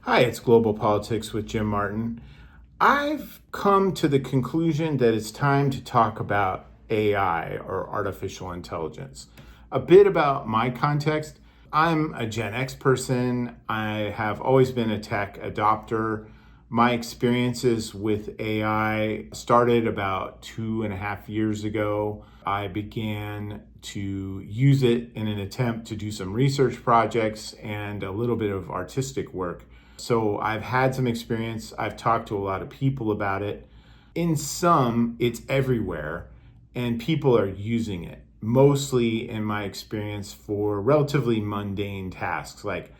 Hi, it's Global Politics with Jim Martin. I've come to the conclusion that it's time to talk about AI, or artificial intelligence. A bit about my context. I'm a Gen X person. I have always been a tech adopter. My experiences with AI started about 2.5 years ago. I began to use it in an attempt to do some research projects and a little bit of artistic work. So I've had some experience. I've talked to a lot of people about it. In sum, it's everywhere and people are using it, mostly in my experience for relatively mundane tasks like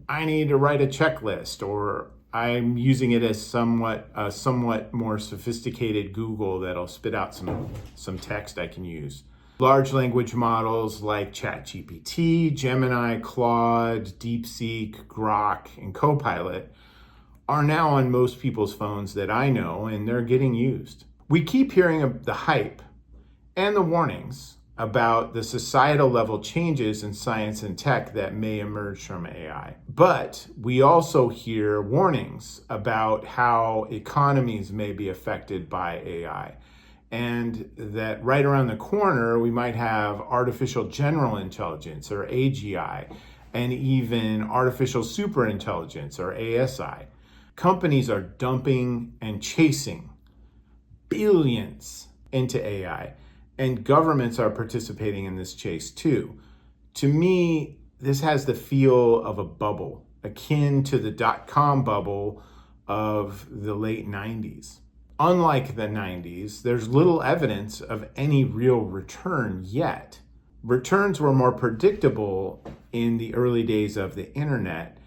I need to write a checklist, or I'm using it as somewhat more sophisticated Google that'll spit out some text I can use. Large language models like ChatGPT, Gemini, Claude, DeepSeek, Grok, and Copilot are now on most people's phones that I know, and they're getting used. We keep hearing of the hype and the warnings about the societal level changes in science and tech that may emerge from AI. But we also hear warnings about how economies may be affected by AI. And that right around the corner, we might have artificial general intelligence, or AGI, and even artificial superintelligence, or ASI. Companies are dumping and chasing billions into AI, and governments are participating in this chase too. To me, this has the feel of a bubble, akin to the dot-com bubble of the late 90s. Unlike the 90s, there's little evidence of any real return yet. Returns were more predictable in the early days of the internet.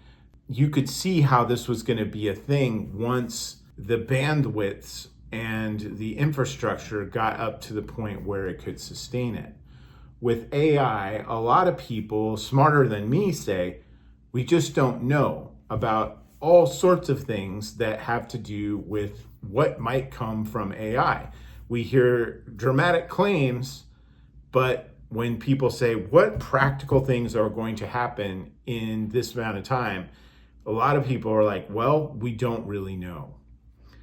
You could see how this was going to be a thing once the bandwidths and the infrastructure got up to the point where it could sustain it. With AI, a lot of people smarter than me say, we just don't know about all sorts of things that have to do with what might come from AI. We hear dramatic claims, but when people say what practical things are going to happen in this amount of time, a lot of people are like, well, we don't really know.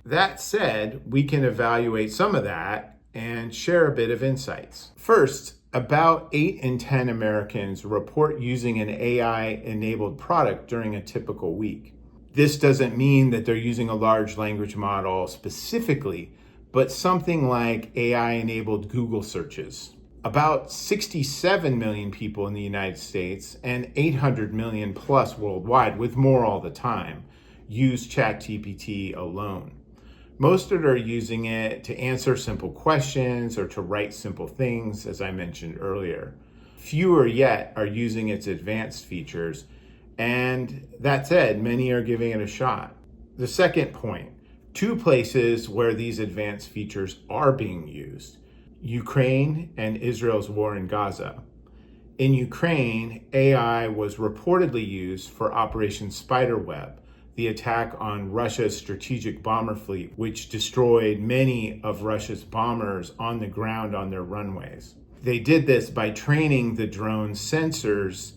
That said, we can evaluate some of that and share a bit of insights. First, about 8 in 10 Americans report using an AI-enabled product during a typical week. This doesn't mean that they're using a large language model specifically, but something like AI-enabled Google searches. About 67 million people in the United States and 800 million plus worldwide, with more all the time, use ChatGPT alone. Most of it are using it to answer simple questions or to write simple things, as I mentioned earlier. Fewer yet are using its advanced features, and that said, many are giving it a shot. The second point, 2 places where these advanced features are being used: Ukraine and Israel's war in Gaza. In Ukraine, AI was reportedly used for Operation Spiderweb, the attack on Russia's strategic bomber fleet, which destroyed many of Russia's bombers on the ground on their runways. They did this by training the drone's sensors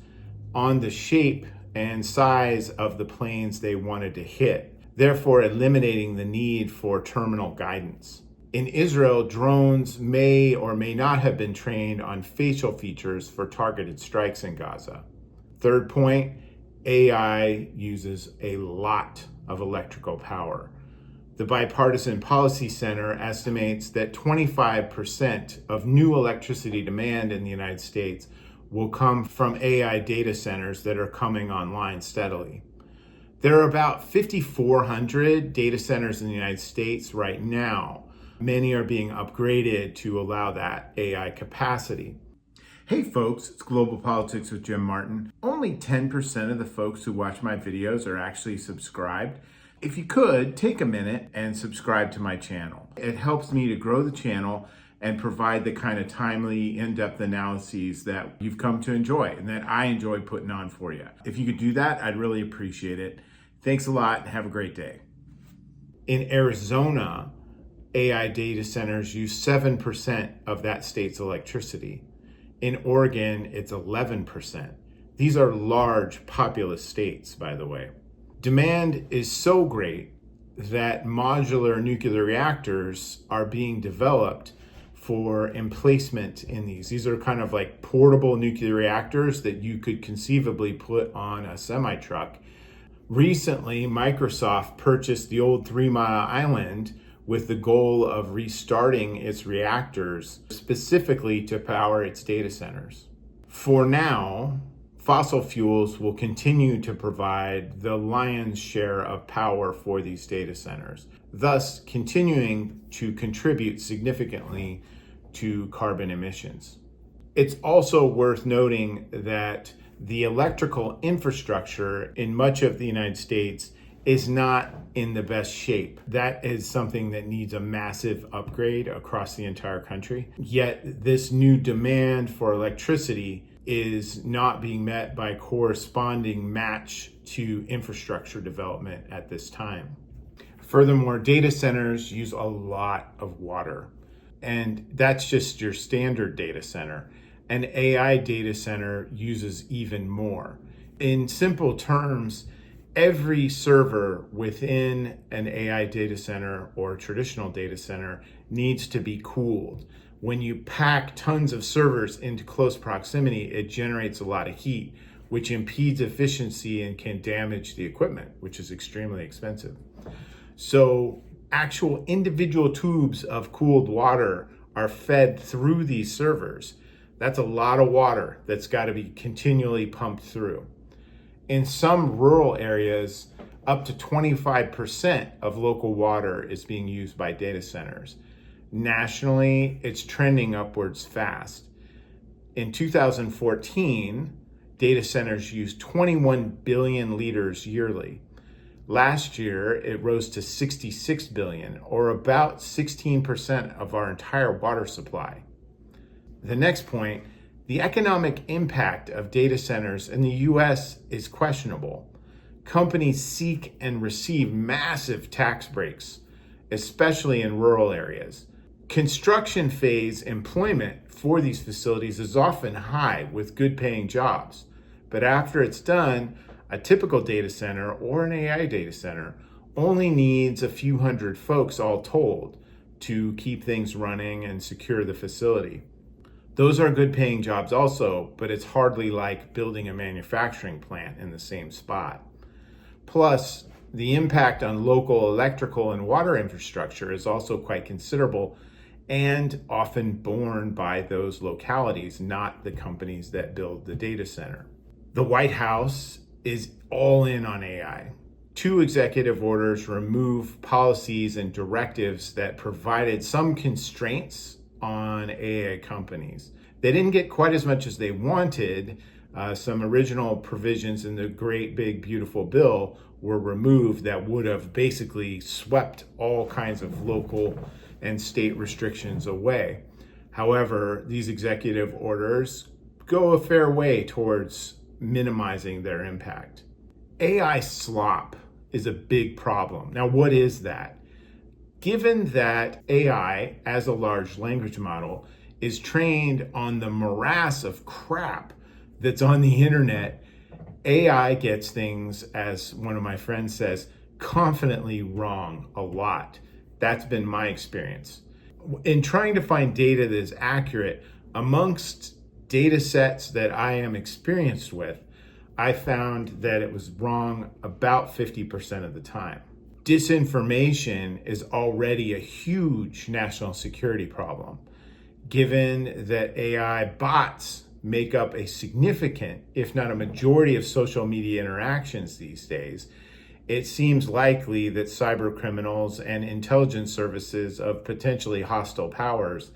on the shape and size of the planes they wanted to hit, therefore eliminating the need for terminal guidance. In Israel, drones may or may not have been trained on facial features for targeted strikes in Gaza. Third point, AI uses a lot of electrical power. The Bipartisan Policy Center estimates that 25% of new electricity demand in the United States will come from AI data centers that are coming online steadily. There are about 5,400 data centers in the United States right now. Many are being upgraded to allow that AI capacity. Hey folks, it's Global Politics with Jim Martin. Only 10% of the folks who watch my videos are actually subscribed. If you could, take a minute and subscribe to my channel. It helps me to grow the channel and provide the kind of timely, in-depth analyses that you've come to enjoy and that I enjoy putting on for you. If you could do that, I'd really appreciate it. Thanks a lot and have a great day. In Arizona, AI data centers use 7% of that state's electricity. In Oregon, it's 11%. These are large, populous states, by the way. Demand is so great that modular nuclear reactors are being developed for emplacement in these. These are kind of like portable nuclear reactors that you could conceivably put on a semi-truck. Recently, Microsoft purchased the old 3 Mile Island with the goal of restarting its reactors specifically to power its data centers. For now, fossil fuels will continue to provide the lion's share of power for these data centers, thus continuing to contribute significantly to carbon emissions. It's also worth noting that the electrical infrastructure in much of the United States is not in the best shape. That is something that needs a massive upgrade across the entire country. Yet this new demand for electricity is not being met by corresponding match to infrastructure development at this time. Furthermore, data centers use a lot of water, and that's just your standard data center. An AI data center uses even more. In simple terms, every server within an AI data center or traditional data center needs to be cooled. When you pack tons of servers into close proximity, it generates a lot of heat, which impedes efficiency and can damage the equipment, which is extremely expensive. So actual individual tubes of cooled water are fed through these servers. That's a lot of water that's got to be continually pumped through. In some rural areas, up to 25% of local water is being used by data centers. Nationally, it's trending upwards fast. In 2014, data centers used 21 billion liters yearly. Last year, it rose to 66 billion, or about 16% of our entire water supply. The next point, the economic impact of data centers in the US is questionable. Companies seek and receive massive tax breaks, especially in rural areas. Construction phase employment for these facilities is often high with good paying jobs. But after it's done, a typical data center or an AI data center only needs a few hundred folks all told to keep things running and secure the facility. Those are good paying jobs also, but it's hardly like building a manufacturing plant in the same spot. Plus, the impact on local electrical and water infrastructure is also quite considerable and often borne by those localities, not the companies that build the data center. The White House is all in on AI. 2 executive orders remove policies and directives that provided some constraints on AI companies. They didn't get quite as much as they wanted. Some original provisions in the great big beautiful bill were removed that would have basically swept all kinds of local and state restrictions away. However, these executive orders go a fair way towards minimizing their impact. AI slop is a big problem. Now, what is that? Given that AI, as a large language model, is trained on the morass of crap that's on the internet, AI gets things, as one of my friends says, confidently wrong a lot. That's been my experience. In trying to find data that is accurate amongst data sets that I am experienced with, I found that it was wrong about 50% of the time. Disinformation is already a huge national security problem. Given that AI bots make up a significant, if not a majority, of social media interactions these days, it seems likely that cyber criminals and intelligence services of potentially hostile powers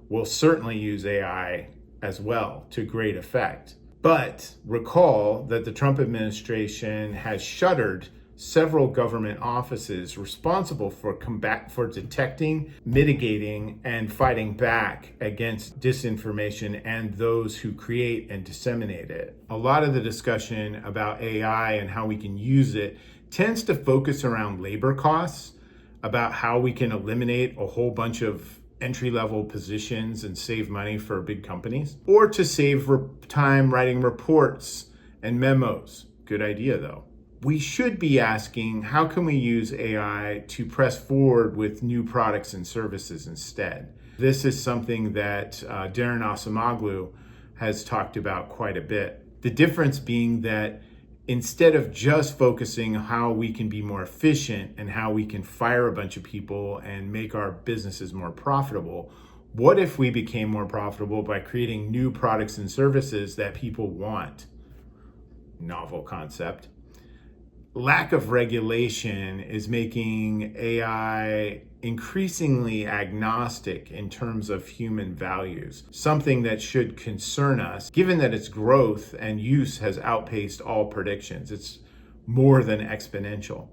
will certainly use AI as well to great effect. But recall that the Trump administration has shuttered several government offices responsible for detecting, mitigating, and fighting back against disinformation and those who create and disseminate it. A lot of the discussion about AI and how we can use it tends to focus around labor costs, about how we can eliminate a whole bunch of entry-level positions and save money for big companies, or to save time writing reports and memos. Good idea though. we should be asking, how can we use AI to press forward with new products and services instead? This is something that Daron Acemoglu has talked about quite a bit. The difference being that instead of just focusing on how we can be more efficient and how we can fire a bunch of people and make our businesses more profitable, what if we became more profitable by creating new products and services that people want? Novel concept. Lack of regulation is making AI increasingly agnostic in terms of human values, something that should concern us, given that its growth and use has outpaced all predictions. It's more than exponential.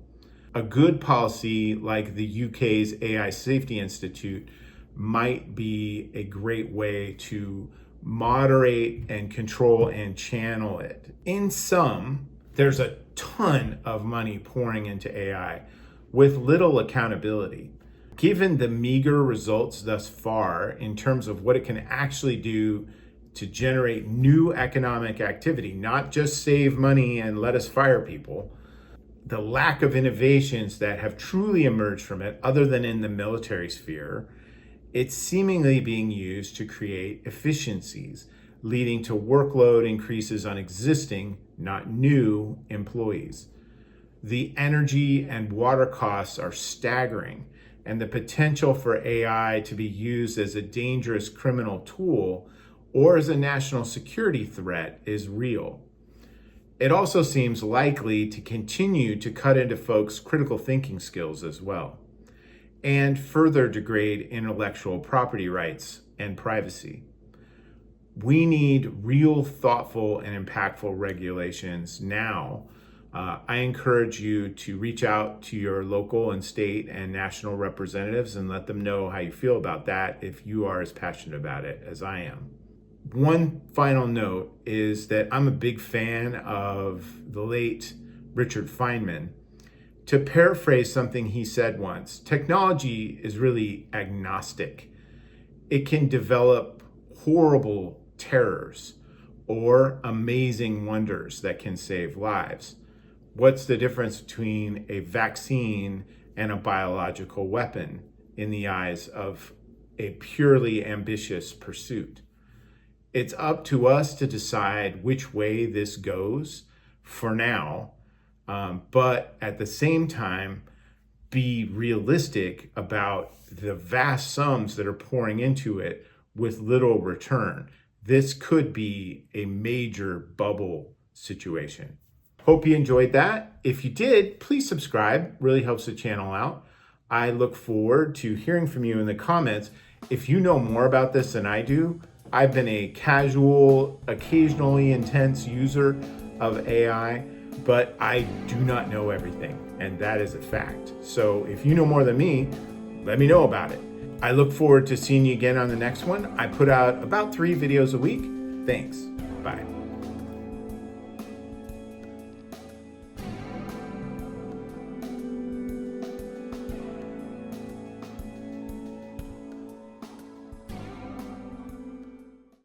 A good policy like the UK's AI Safety Institute might be a great way to moderate and control and channel it. In sum, there's a ton of money pouring into AI with little accountability. Given the meager results thus far in terms of what it can actually do to generate new economic activity, not just save money and let us fire people, the lack of innovations that have truly emerged from it, other than in the military sphere, it's seemingly being used to create efficiencies, leading to workload increases on existing, not new, employees. The energy and water costs are staggering, and the potential for AI to be used as a dangerous criminal tool or as a national security threat is real. It also seems likely to continue to cut into folks' critical thinking skills as well, and further degrade intellectual property rights and privacy. We need real, thoughtful, and impactful regulations now. I encourage you to reach out to your local and state and national representatives and let them know how you feel about that if you are as passionate about it as I am. One final note is that I'm a big fan of the late Richard Feynman. To paraphrase something he said once, technology is really agnostic. It can develop horrible terrors or amazing wonders that can save lives. What's the difference between a vaccine and a biological weapon in the eyes of a purely ambitious pursuit? It's up to us to decide which way this goes for now, but at the same time, be realistic about the vast sums that are pouring into it with little return. This could be a major bubble situation. Hope you enjoyed that. If you did, please subscribe. Really helps the channel out. I look forward to hearing from you in the comments. If you know more about this than I do, I've been a casual, occasionally intense user of AI, but I do not know everything, and that is a fact. So if you know more than me, let me know about it. I look forward to seeing you again on the next one. I put out about 3 videos a week. Thanks. Bye.